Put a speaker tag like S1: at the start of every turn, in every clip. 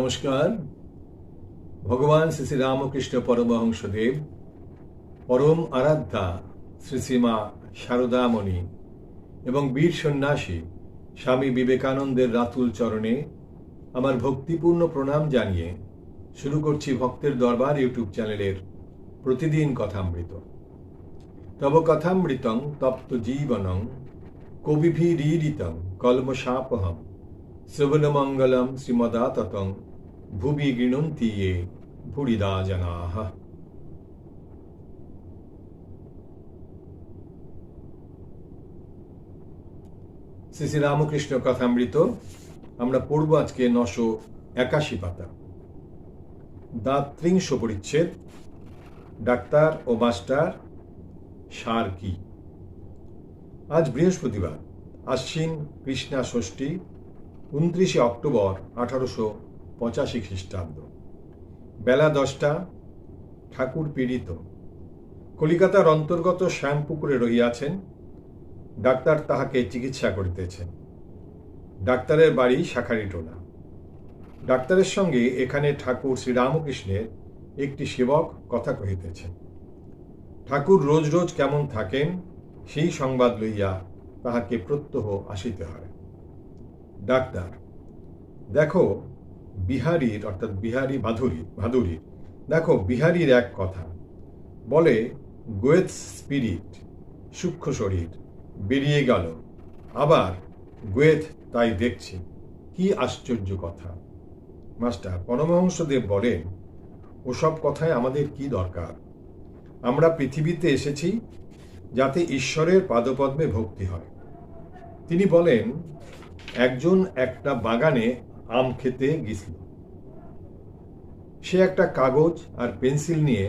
S1: নমস্কার। ভগবান শ্রী শ্রী রামকৃষ্ণ পরমহংসদেব, পরম আরাধ্যা শ্রী শ্রীমা শারদামণি এবং বীর সন্ন্যাসী স্বামী বিবেকানন্দের রাতুল চরণে আমার ভক্তিপূর্ণ প্রণাম জানিয়ে শুরু করছি ভক্তের দরবার ইউটিউব চ্যানেলের প্রতিদিন কথামৃত। তব কথামৃতং তপ্ত জীবনং কবিভিরীরিতং কলমশাপহম শ্রবণমঙ্গলম শ্রীমদাততং ভুবি গৃণন্তি ये ভুরিদা জনাঃ। শ্রী শ্রী রামকৃষ্ণ কথামৃত আমরা পড়ব আজকে 981 পাতা, দ্বাত্রিংশ পরিচ্ছেদ, ডাক্তার ও মাস্টার সার কি। আজ বৃহস্পতিবার, আশ্বিন কৃষ্ণা ষষ্ঠী, 29 অক্টোবর 1885 খ্রিস্টাব্দ। বেলা 10টা। ঠাকুর পীড়িত। কলিকাতার অন্তর্গত শ্যামপুকুরে রহিয়াছেন। ডাক্তার তাহাকে চিকিৎসা করিতেছেন। ডাক্তারের বাড়ি শাখারিটোলা। ডাক্তারের সঙ্গে এখানে ঠাকুর শ্রীরামকৃষ্ণের একটি সেবক কথা কহিতেছেন। ঠাকুর রোজ রোজ কেমন থাকেন সেই সংবাদ লইয়া তাহাকে প্রত্যহ আসিতে হয়। ডাক্তার: দেখো বিহারীর, অর্থাৎ বিহারী ভাদুরীর, দেখো বিহারীর এক কথা বলে, গোয়েথ স্পিরিট, সূক্ষ্ম শরীর বেরিয়ে গেল, আবার গোয়েথ, তাই দেখছি, কি আশ্চর্য কথা। মাস্টার: পরমহংসদেব বলেন, ওসব কথায় আমাদের কি দরকার? আমরা পৃথিবীতে এসেছি যাতে ঈশ্বরের পাদপদ্মে ভক্তি হয়। তিনি বলেন, একজন একটা বাগানে আম খেতে গেছিল। সে একটা কাগজ আর পেন্সিল নিয়ে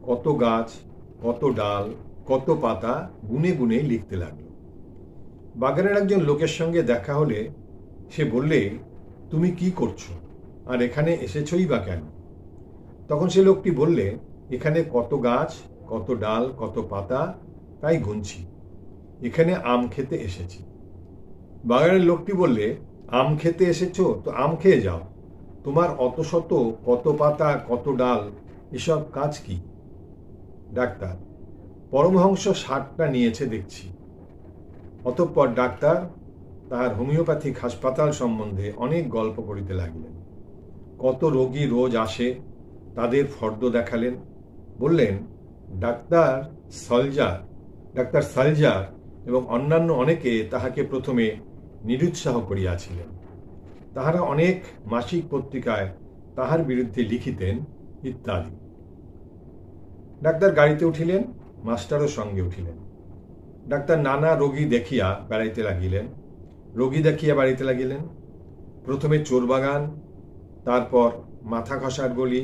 S1: কত গাছ, কত ডাল, কত পাতা গুনে গুনে লিখতে লাগলো। বাগানের একজন লোকের সঙ্গে দেখা হলে সে বললে, তুমি কি করছো আর এখানে এসেছই বা কেন? তখন সে লোকটি বললে, এখানে কত গাছ, কত ডাল, কত পাতা, তাই গুনছি। এখানে আম খেতে এসেছি। বাগানের লোকটি বললে, আম খেতে এসেছো তো আম খেয়ে যাও, তোমার অত শত কত পাতা, কত ডাল, এসব কাজ কি? ডাক্তার: পরমহংস 60টা নিয়েছে দেখছি। অতঃপর ডাক্তার তাহার হোমিওপ্যাথিক হাসপাতাল সম্বন্ধে অনেক গল্প করিতে লাগিলেন। কত রোগী রোজ আসে, তাদের ফর্দ দেখালেন। বললেন, ডাক্তার সালজার এবং অন্যান্য অনেকে তাহাকে প্রথমে নিরুৎসাহ করিয়াছিলেন। তাহারা অনেক মাসিক পত্রিকায় তাহার বিরুদ্ধে লিখিতেন ইত্যাদি। ডাক্তার গাড়িতে উঠিলেন, মাস্টারও সঙ্গে উঠিলেন। ডাক্তার নানা রোগী দেখিয়া বাড়িতে লাগিলেন। প্রথমে চোরবাগান, তারপর মাথা ঘষার গলি,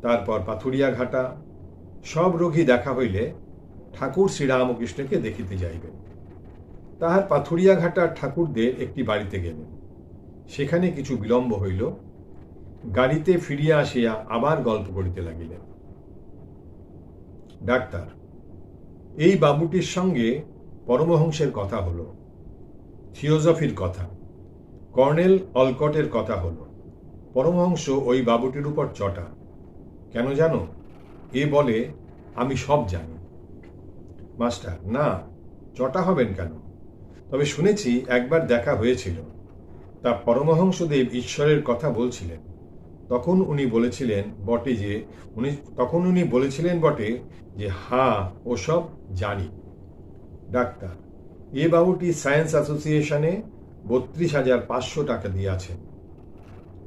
S1: তারপর পাথুরিয়া ঘাটা। সব রোগী দেখা হইলে ঠাকুর শ্রীরামকৃষ্ণকে দেখিতে যাইবেন। তাহার পাথুরিয়া ঘাটার ঠাকুরদের একটি বাড়িতে গেলেন। সেখানে কিছু বিলম্ব হইল। গাড়িতে ফিরিয়া আসিয়া আবার গল্প করিতে লাগিলেন। ডাক্তার: এই বাবুটির সঙ্গে পরমহংসের কথা হলো, থিওজফির কথা, কর্নেল অলকটের কথা হলো। পরমহংস ওই বাবুটির উপর চটা। কেন জানো? এ বলে, আমি সব জানি। মাস্টার: না, চটা হবেন কেন? তবে শুনেছি একবার দেখা হয়েছিল। তা পরমহংসদেব ঈশ্বরের কথা বলছিলেন। তখন উনি বলেছিলেন বটে যে হ্যাঁ, ওসব জানি। ডাক্তার: এ বাবুটি সায়েন্স অ্যাসোসিয়েশনে 32,500 টাকা দিয়াছেন।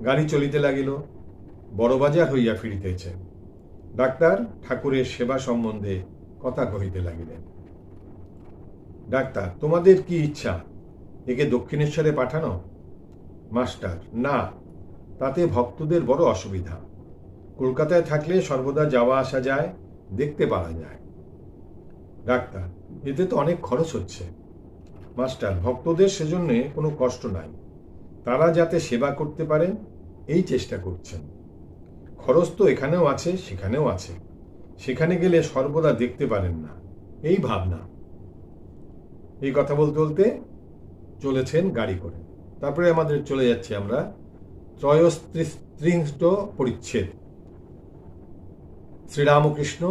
S1: গাড়ি চলিতে লাগিল। বড়বাজার হইয়া ফিরিতেছে। ডাক্তার ঠাকুরের সেবা সম্বন্ধে কথা কহিতে লাগিলেন। ডাক্তার: তোমাদের কি ইচ্ছা, একে দক্ষিণেশ্বরে পাঠানো? মাস্টার: না, তাতে ভক্তদের বড় অসুবিধা। কলকাতায় থাকলে সর্বদা যাওয়া আসা যায়, দেখতে পাওয়া যায়। ডাক্তার: এতে তো অনেক খরচ হচ্ছে। মাস্টার: ভক্তদের সেজন্য কোনো কষ্ট নাই, তারা যাতে সেবা করতে পারেন এই চেষ্টা করছেন। খরচ তো এখানেও আছে, সেখানেও আছে। সেখানে গেলে সর্বদা দেখতে পারেন না, এই ভাবনা। এই কথা বলতে বলতে চলেছেন গাড়ি করে। তারপরে আমাদের চলে যাচ্ছি আমরা তৃতীয় পরিচ্ছেদ। শ্রীরামকৃষ্ণ,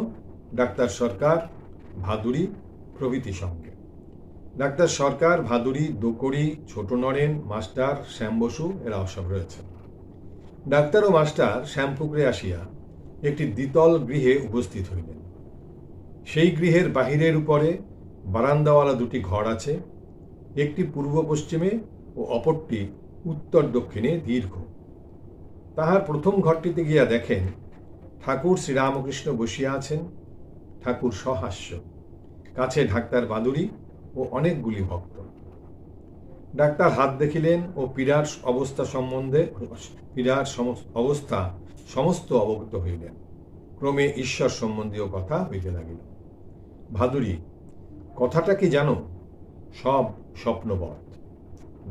S1: ডাক্তার সরকার, ভাদুড়ি প্রভৃতি সঙ্গে। ডাক্তার সরকার, ভাদুড়ি, দোকড়ি, ছোট নরেন, মাস্টার, শ্যাম বসু এরা সব রয়েছে। ডাক্তার ও মাস্টার শ্যামপুকুরে আসিয়া একটি দ্বিতল গৃহে উপস্থিত হইলেন। সেই গৃহের বাহিরের উপরে বারান্দাওয়ালা দুটি ঘর আছে, একটি পূর্ব পশ্চিমে ও অপরটি উত্তর দক্ষিণে দীর্ঘ। তাহার প্রথম ঘরটিতে গিয়া দেখেন ঠাকুর শ্রীরামকৃষ্ণ বসিয়া আছেন। ঠাকুর সহাস্য, কাছে ডাক্তার ভাদুড়ি ও অনেকগুলি ভক্ত। ডাক্তার হাত দেখিলেন ও পীড়ার অবস্থা সমস্ত অবগত হইলেন। ক্রমে ঈশ্বর সম্বন্ধীয় কথা হইতে লাগিল। ভাদুড়ি, কথাটা কি জানো? সব স্বপ্নবৎ।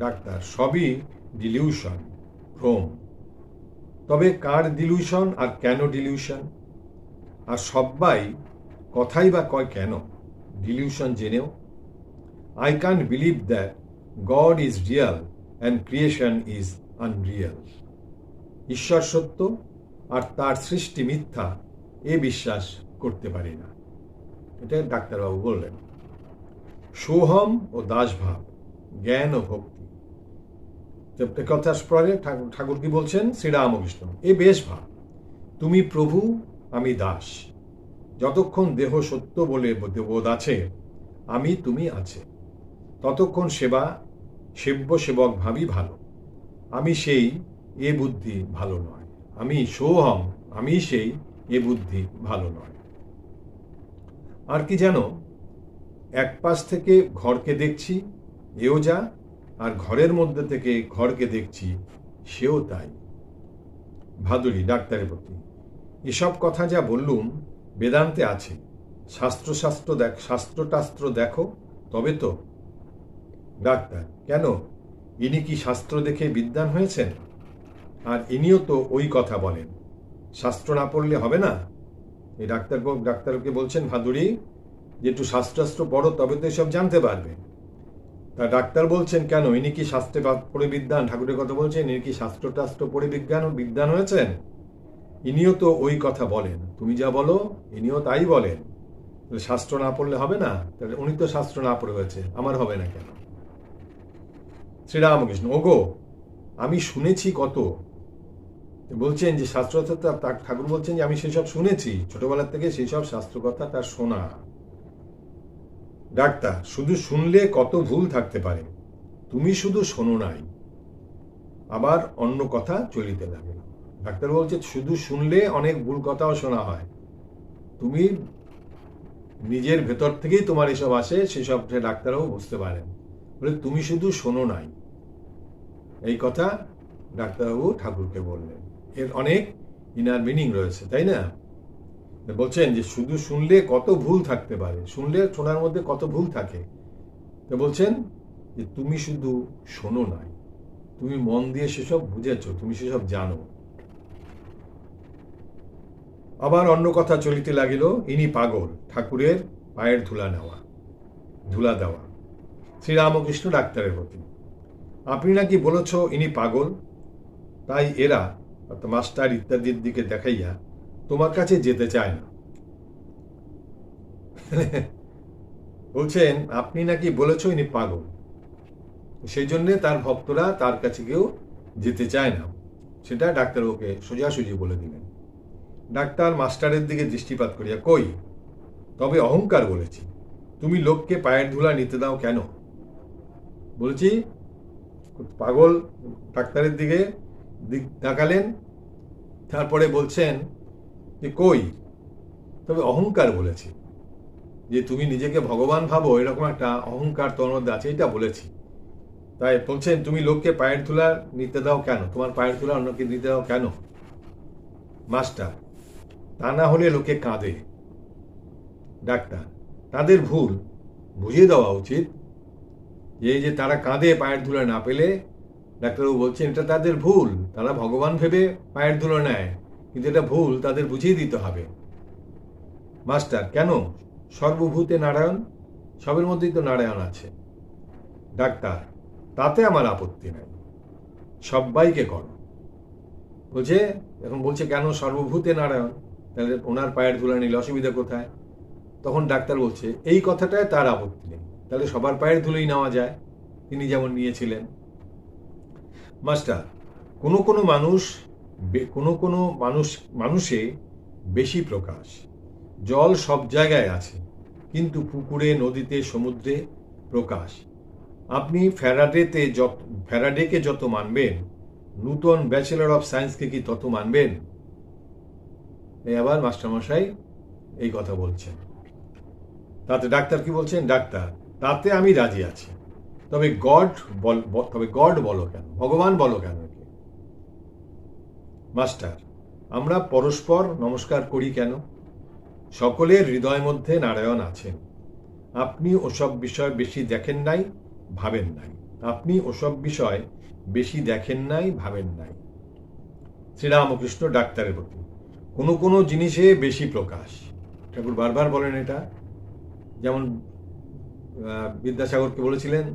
S1: ডাক্তার, সবই ডিলিউশন, ভ্রম। তবে কার ডিলিউশন আর কেন ডিলিউশন? আর সবাই কথাই বা কয় কেন ডিলিউশন জেনেও? I can't believe that God is real and creation is unreal. ঈশ্বর সত্য আর তার সৃষ্টি মিথ্যা, এ বিশ্বাস করতে পারি না। এটা ডাক্তারবাবু বললেন। সোহম ও দাসভাব, জ্ঞান ও ভক্তি। কথার পরে ঠাকুর কি বলছেন? শ্রীরামকৃষ্ণ, এ বেশ ভাব। তুমি প্রভু, আমি দাস। যতক্ষণ দেহ সত্য বলে বোধ আছে, আমি তুমি আছে, ততক্ষণ সেব্য সেবক ভাবি ভালো। আমি সেই, এ বুদ্ধি ভালো নয়। আমি সোহম, আমি সেই, এ বুদ্ধি ভালো নয়। আর কি জানো, এক পাশ থেকে ঘরকে দেখছি, এও যা, আর ঘরের মধ্যে থেকে ঘরকে দেখছি, সেও তাই। ভাদুড়ি ডাক্তারের প্রতি, এসব কথা যা বললুম বেদান্তে আছে। শাস্ত্র দেখো তবে তো। ডাক্তার, কেন? ইনি কি শাস্ত্র দেখে বিদ্বান হয়েছেন? আর ইনিও তো ওই কথা বলেন, শাস্ত্র না পড়লে হবে না। এই ডাক্তারকে বলছেন ভাদুড়ি যে একটু শাস্ত্রাস্ত্র পড়ো, তবে তো এসব জানতে পারবে। তা ডাক্তার বলছেন, কেন? ইনি কি শাস্ত্রে পড়ে বিদ্বান? ঠাকুরের কথা বলছেন, ইনি কি শাস্ত্র পড়ে বিদ্বান হয়েছেন? ইনিও তো ওই কথা বলেন, তুমি যা বলো ইনিও তাই বলেন। শাস্ত্র না পড়লে হবে না? তাহলে উনি তো শাস্ত্র না পড়ে হয়েছে, আমার হবে না কেন? শ্রীরামকৃষ্ণ, ওগো, আমি শুনেছি কত। বলছেন যে শাস্ত্র, ঠাকুর বলছেন যে আমি সেসব শুনেছি, ছোটবেলার থেকে সেই সব শাস্ত্র কথা তার শোনা। ডাক্তার, শুধু শুনলে কত ভুল থাকতে পারে, তুমি শুধু শোনো নাই। আবার অন্য কথা চলিতে লাগলো। ডাক্তার বলছে শুধু শুনলে অনেক ভুল কথাও শোনা হয়, তুমি নিজের ভেতর থেকেই তোমার এসব আসে, সেসব ডাক্তারও বুঝতে পারেন। বলে তুমি শুধু শোনো নাই, এই কথা ডাক্তারবাবু ঠাকুরকে বললেন। এর অনেক ইনার মিনিং রয়েছে, তাই না? বলছেন যে শুধু শুনলে কত ভুল থাকতে পারে, শোনার মধ্যে কত ভুল থাকে। তো বলছেন যে তুমি শুধু শোনো নাই, তুমি মন দিয়ে সেসব বুঝেছ, তুমি সেসব জানো। আবার অন্য কথা চলিতে লাগিল। ইনি পাগল, ঠাকুরের পায়ের ধুলা দেওয়া। শ্রীরামকৃষ্ণ ডাক্তারের প্রতি, আপনি নাকি বলেছ ইনি পাগল, তাই এরা মাস্টার ইত্যাদির দিকে দেখাইয়া তোমার কাছে যেতে চায় না। বলছেন আপনি নাকি বলেছ ইনি পাগল, সেই জন্যে তার ভক্তরা তার কাছে কেউ যেতে চায় না। সেটা ডাক্তারবাবুকে সোজাসুজি বলে দিলেন। ডাক্তার মাস্টারের দিকে দৃষ্টিপাত করিয়া, কই, তবে অহংকার বলেছি। তুমি লোককে পায়ের ধুলা নিতে দাও কেন? বলেছি। পাগল ডাক্তারের দিকে তাকালেন, তারপরে বলছেন যে কই, তবে অহংকার বলেছি। যে তুমি নিজেকে ভগবান ভাবো, এরকম একটা অহংকার তোমার মধ্যে আছে, এটা বলেছি। তাই বলছেন তুমি লোককে পায়ের ধুলা নিতে দাও কেন? তোমার পায়ের ধুলা অন্যকে নিতে দাও কেন? মাস্টার, তা না হলে লোকে কাঁদে। ডাক্তার, তাদের ভুল বুঝিয়ে দেওয়া উচিত, যে তারা কাঁদে পায়ের ধুলা না পেলে। ডাক্তারবাবু বলছেন এটা তাদের ভুল, তারা ভগবান ভেবে পায়ের ধুলো নেয়, কিন্তু এটা ভুল, তাদের বুঝিয়ে দিতে হবে। মাস্টার, কেন? সর্বভূতে নারায়ণ, সবের মধ্যেই তো নারায়ণ আছে। ডাক্তার, তাতে আমার আপত্তি নাই, সবাইকে করো। বলছে, এখন বলছে কেন সর্বভূতে নারায়ণ, তাহলে ওনার পায়ের ধুলা নিলে অসুবিধা কোথায়? তখন ডাক্তার বলছে এই কথাটায় তার আপত্তি নেই, তাহলে সবার পায়ের ধুলোই নেওয়া যায়, তিনি যেমন নিয়েছিলেন। মাস্টার, কোনো কোনো মানুষ মানুষে বেশি প্রকাশ। জল সব জায়গায় আছে, কিন্তু পুকুরে, নদীতে, সমুদ্রে প্রকাশ। আপনি ফ্যারাডেকে যত মানবেন, নূতন ব্যাচেলর অফ সায়েন্সকে কি তত মানবেন? এই আবার মাস্টারমশাই এই কথা বলছেন। তাতে ডাক্তার কি বলছেন? ডাক্তার, তাতে আমি রাজি আছি, তবে গড বলো কেন, ভগবান বলো কেন? মাস্টার, আমরা পরস্পর নমস্কার করি কেন? সকলের হৃদয় মধ্যে নারায়ণ আছেন। আপনি ওসব বিষয় বেশি দেখেন নাই, ভাবেন নাই। আপনি ওসব বিষয় বেশি দেখেন নাই, ভাবেন নাই। শ্রীরামকৃষ্ণ ডাক্তারের প্রতি, কোনো কোনো জিনিসে বেশি প্রকাশ। ঠাকুর বারবার বলেন এটা, যেমন বিদ্যাসাগরকে বলেছিলেন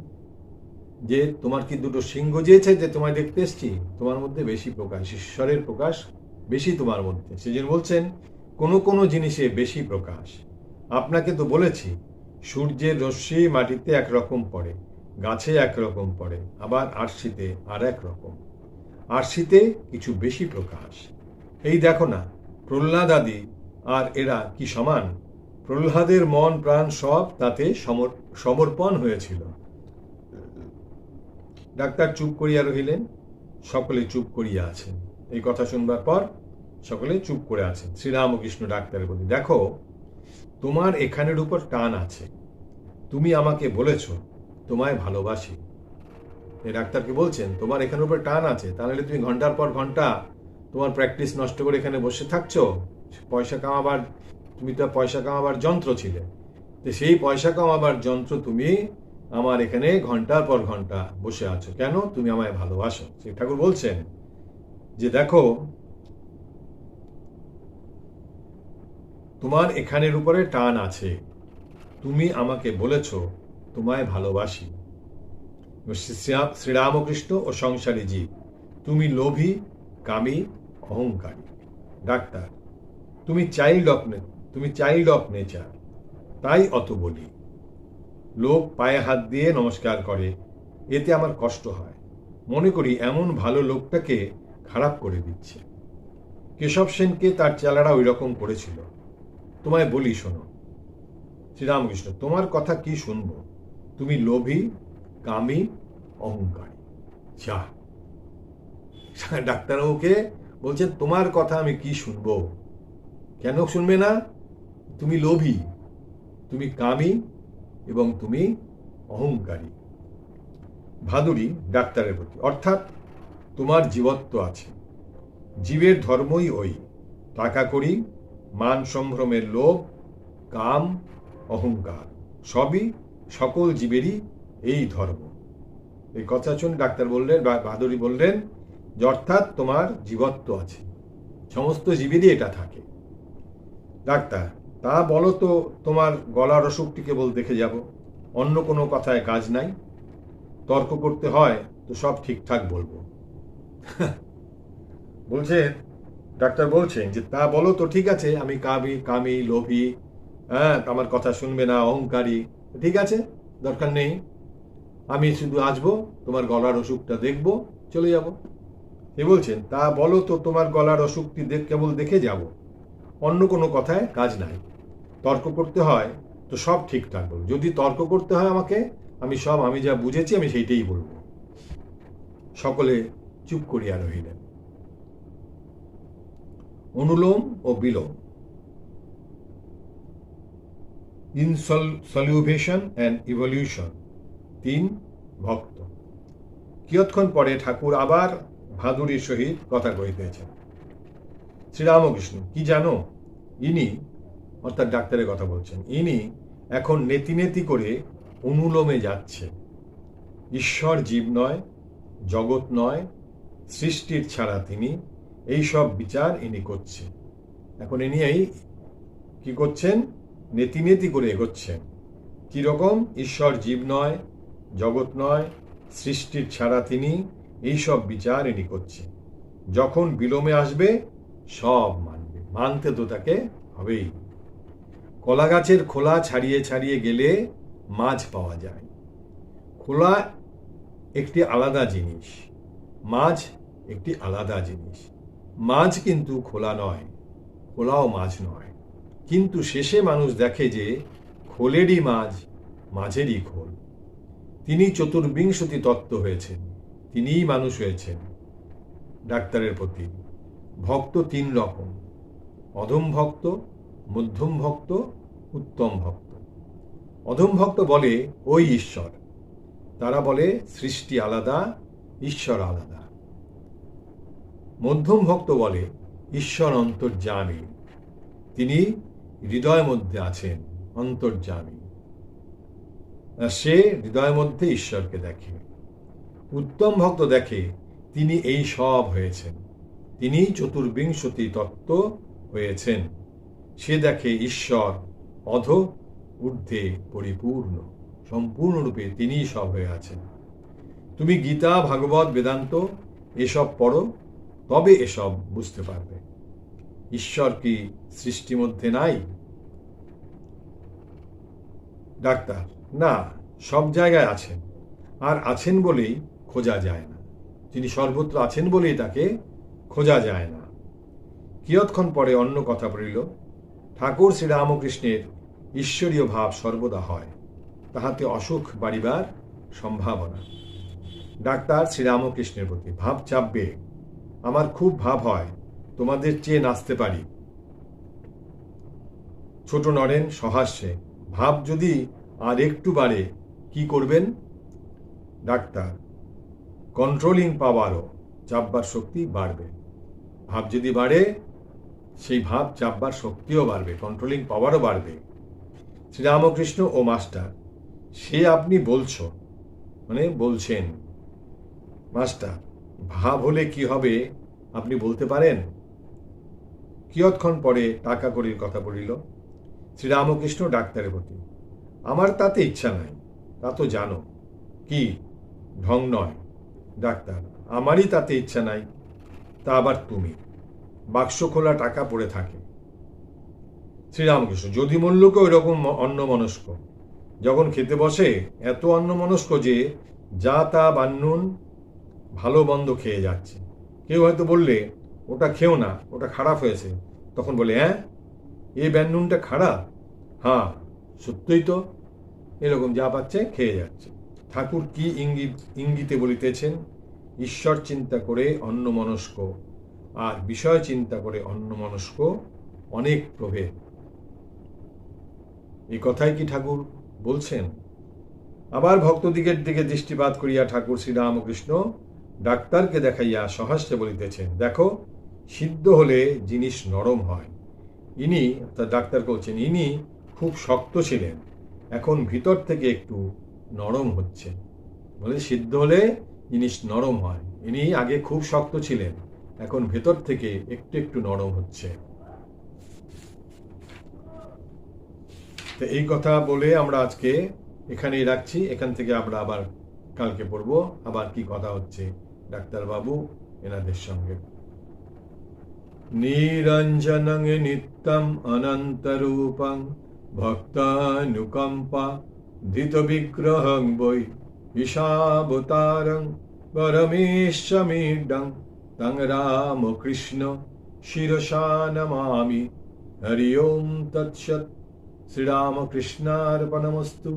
S1: যে তোমার কি দুটো সিংহ যেয়েছে যে তোমায় দেখতে এসছি? তোমার মধ্যে বেশি প্রকাশ, ঈশ্বরের প্রকাশ বেশি তোমার মধ্যে। সেজন্য বলছেন কোনো কোনো জিনিসে বেশি প্রকাশ। আপনাকে তো বলেছি, সূর্যের রশ্মি মাটিতে একরকম পড়ে, গাছে একরকম পড়ে, আবার আরশিতে আর এক রকম। আরশিতে কিছু বেশি প্রকাশ। এই দেখো না, প্রহ্লাদ আদি আর এরা কি সমান? প্রহ্লাদের মন প্রাণ সব তাতে সমর্পণ হয়েছিল। ডাক্তার চুপ করিয়া রহিলেন, সকলে চুপ করিয়া আছেন। এই কথা শুনবার পর সকলে চুপ করে আছেন। শ্রীরামকৃষ্ণ ডাক্তারের প্রতি, দেখো, তোমার এখানের উপর টান আছে, তুমি আমাকে বলেছ তোমায় ভালোবাসি। এই ডাক্তারকে বলছেন তোমার এখানের উপর টান আছে, তাহলে তুমি ঘন্টার পর ঘন্টা তোমার প্র্যাকটিস নষ্ট করে এখানে বসে থাকছো পয়সা কামাবার। তুমি তো পয়সা কামাবার যন্ত্র ছিলে, তো সেই পয়সা কামাবার যন্ত্র তুমি আমার এখানে ঘন্টার পর ঘন্টা বসে আছো কেন? তুমি আমায় ভালোবাসো। সেই ঠাকুর বলছেন যে দেখো, তোমার এখানের উপরে টান আছে, তুমি আমাকে বলেছ তোমায় ভালোবাসি। শ্রীরামকৃষ্ণ ও সংসারী জীব, তুমি লোভী, কামী, অহংকারী। ডাক্তার, তুমি চাইল্ড অফ নেচার, তাই অত বলি। লোক পায়ে হাত দিয়ে নমস্কার করে, এতে আমার কষ্ট হয়। মনে করি এমন ভালো লোকটাকে খারাপ করে দিচ্ছে। কেশব সেনকে তার চেলারা ওই রকম করেছিল। তোমায় বলি শোনো। শ্রীরামকৃষ্ণ, তোমার কথা কি শুনবো? তুমি লোভী, কামী, অহংকারী। যা, ডাক্তারবাবুকে বলছেন তোমার কথা আমি কি শুনবো? কেন শুনবে না? তুমি লোভী, তুমি কামী এবং তুমি অহংকারী। ভাদুরী ডাক্তারের প্রতি, অর্থাৎ তোমার জীবত্ব আছে। জীবের ধর্মই ওই টাকা করি, মান সম্ভ্রমের লোভ, কাম, অহংকার, সবই সকল জীবেরই এই ধর্ম। এই কথা শুনে ডাক্তার বললেন, ভাদুরী বললেন যে অর্থাৎ তোমার জীবত্ব আছে, সমস্ত জীবেরই এটা থাকে। ডাক্তার, তা বলো তো, তোমার গলার অসুখটি কেবল দেখে যাব, অন্য কোনো কথায় কাজ নাই। তর্ক করতে হয় তো সব ঠিকঠাক বলবো। বলছেন, ডাক্তার বলছেন যে তা বলো তো, ঠিক আছে, আমি কামী, লোভী, হ্যাঁ, আমার কথা শুনবে না, অহংকারী, ঠিক আছে, দরকার নেই। আমি শুধু আসবো, তোমার গলার অসুখটা দেখবো, চলে যাব। এ বলছেন, তা বলো তো, তোমার গলার অসুখটি কেবল দেখে যাব, অন্য কোনো কথায় কাজ নাই। তর্ক করতে হয় তো সব ঠিকঠাক বলবো। যদি তর্ক করতে হয় আমাকে, আমি যা বুঝেছি আমি সেইটাই বলবো। সকলে চুপ করিয়া রহিলেন। অনুলোম ও বিলোম, ইনসলিউশন অ্যান্ড ইভলিউশন। 3 ভক্ত। কিয়ৎক্ষণ পরে ঠাকুর আবার ভাদুরীর সহিত কথা কহিতেছেন। শ্রীরামকৃষ্ণ, কি জানো, ইনি, অর্থাৎ ডাক্তারের কথা বলছেন, ইনি এখন নেতি নেতি করে অনুলোমে যাচ্ছে। ঈশ্বর জীব নয়, জগৎ নয়, সৃষ্টির ছাড়া তিনি, এই সব বিচার ইনি করছে। এখন ইনি এই কি করছেন? নেতি নেতি করে এগোচ্ছেন। কিরকম? ঈশ্বর জীব নয়, জগৎ নয়, সৃষ্টির ছাড়া তিনি, এই সব বিচার ইনি করছেন। যখন বিলোমে আসবে সব মানবে, মানতে তো তাকে হবেই। কলা গাছের খোলা ছাড়িয়ে ছাড়িয়ে গেলে মাছ পাওয়া যায়। খোলা একটি আলাদা জিনিস, মাছ একটি আলাদা জিনিস। মাছ কিন্তু খোলা নয়, খোলাও মাছ নয়। কিন্তু শেষে মানুষ দেখে যে খোলেরই মাছ, মাঝেরই খোল। তিনি চতুর্বিংশতি তত্ত্ব হয়েছেন, তিনিই মানুষ হয়েছেন। ডাক্তারের প্রতি ভক্ত 3 রকম: অধম ভক্ত, মধ্যম ভক্ত, উত্তম ভক্ত। অধম ভক্ত বলে ওই ঈশ্বর, তারা বলে সৃষ্টি আলাদা, ঈশ্বর আলাদা। মধ্যম ভক্ত বলে ঈশ্বর অন্তর্যামী, তিনি হৃদয়ের মধ্যে আছেন, অন্তর্যামী, সে হৃদয়ের মধ্যে ঈশ্বরকে দেখে। উত্তম ভক্ত দেখে তিনি এই সব হয়েছেন, তিনি চতুর্বিংশতি তত্ত্ব হয়েছেন। সে দেখে ঈশ্বর অধ ঊর্ধ্বে পরিপূর্ণ, সম্পূর্ণরূপে তিনিই সব হয়ে আছেন। তুমি গীতা, ভাগবত, বেদান্ত এসব পড়ো, তবে এসব বুঝতে পারবে। ঈশ্বর কি সৃষ্টির মধ্যে নাই? ডাক্তার: না, সব জায়গায় আছেন, আর আছেন বলেই খোঁজা যায় না। তিনি সর্বত্র আছেন বলেই তাকে খোঁজা যায় না। কিয়ৎক্ষণ পরে অন্য কথা পড়িল। ঠাকুর শ্রীরামকৃষ্ণের ঈশ্বরীয় ভাব সর্বদা হয়, তাহাতে অসুখ বাড়িবার সম্ভাবনা। ডাক্তার শ্রীরামকৃষ্ণের প্রতি: ভাব চাপবে, আমার খুব ভাব হয়, তোমাদের চেয়ে নাচতে পারি। ছোট নরেন সহাস্যে: ভাব যদি আর একটু বাড়ে কি করবেন? ডাক্তার: কন্ট্রোলিং পাওয়ারও, চাপবার শক্তি বাড়বে। ভাব যদি বাড়ে, সেই ভাব চাপবার শক্তিও বাড়বে, কন্ট্রোলিং পাওয়ারও বাড়বে। শ্রীরামকৃষ্ণ ও মাস্টার: সে আপনি বলছো, মানে বলছেন। মাস্টার: ভাব হলে কি হবে আপনি বলতে পারেন? কিয়ৎক্ষণ পরে টাকা কড়ির কথা পড়িল। শ্রীরামকৃষ্ণ ডাক্তারের প্রতি: আমার তাতে ইচ্ছা নাই, তা তো জানো। কি ঢং নয়? ডাক্তার: আমারই তাতে ইচ্ছা নাই, তা আবার তুমি। বাক্স খোলা টাকা পড়ে থাকে। শ্রীরামকৃষ্ণ: যদি মল্লকে ওই রকম অন্যমনস্ক, যখন খেতে বসে এত অন্যমনস্ক যে যা তা বান্নুন ভালো মন্দ খেয়ে যাচ্ছে। কেউ হয়তো বললে ওটা খেও না, ওটা খারাপ হয়েছে, তখন বলে হ্যাঁ এই ব্যান্নুনটা খারাপ, হ্যাঁ সত্যই তো, এরকম যা পাচ্ছে খেয়ে যাচ্ছে। ঠাকুর কি ইঙ্গিতে বলিতেছেন? ঈশ্বর চিন্তা করে অন্যমনস্ক আর বিষয় চিন্তা করে অন্যমনস্ক অনেক প্রভেদ। এই কথাই কি ঠাকুর বলছেন? আবার ভক্তদিগের দিকে দৃষ্টিপাত করিয়া ঠাকুর শ্রীরামকৃষ্ণ ডাক্তারকে দেখাইয়া সহাস্যে বলিতেছেন: দেখো, সিদ্ধ হলে জিনিস নরম হয়। ইনি, অর্থাৎ ডাক্তার বলছেন, ইনি খুব শক্ত ছিলেন, এখন ভিতর থেকে একটু নরম হচ্ছে। বলে সিদ্ধ হলে জিনিস নরম হয়, ইনি আগে খুব শক্ত ছিলেন, এখন ভেতর থেকে একটু একটু নরম হচ্ছে। তো এই কথা বলে আমরা আজকে এখানেই রাখছি। এখান থেকে আমরা আবার কালকে পড়ব, আবার কি কথা হচ্ছে ডাক্তারবাবু এনাদের সঙ্গে। নিরঞ্জনং নিত্যম অনন্তরূপং ভক্তানুকম্পা ধৃত বিগ্রহং বৈ ঈশাবতারং পরমেশ্বমিডং তং রামকৃষ্ণ শিরসা নমামি। হরি ওম তৎসৎ। শ্রীরামকৃষ্ণার্পণমস্তু।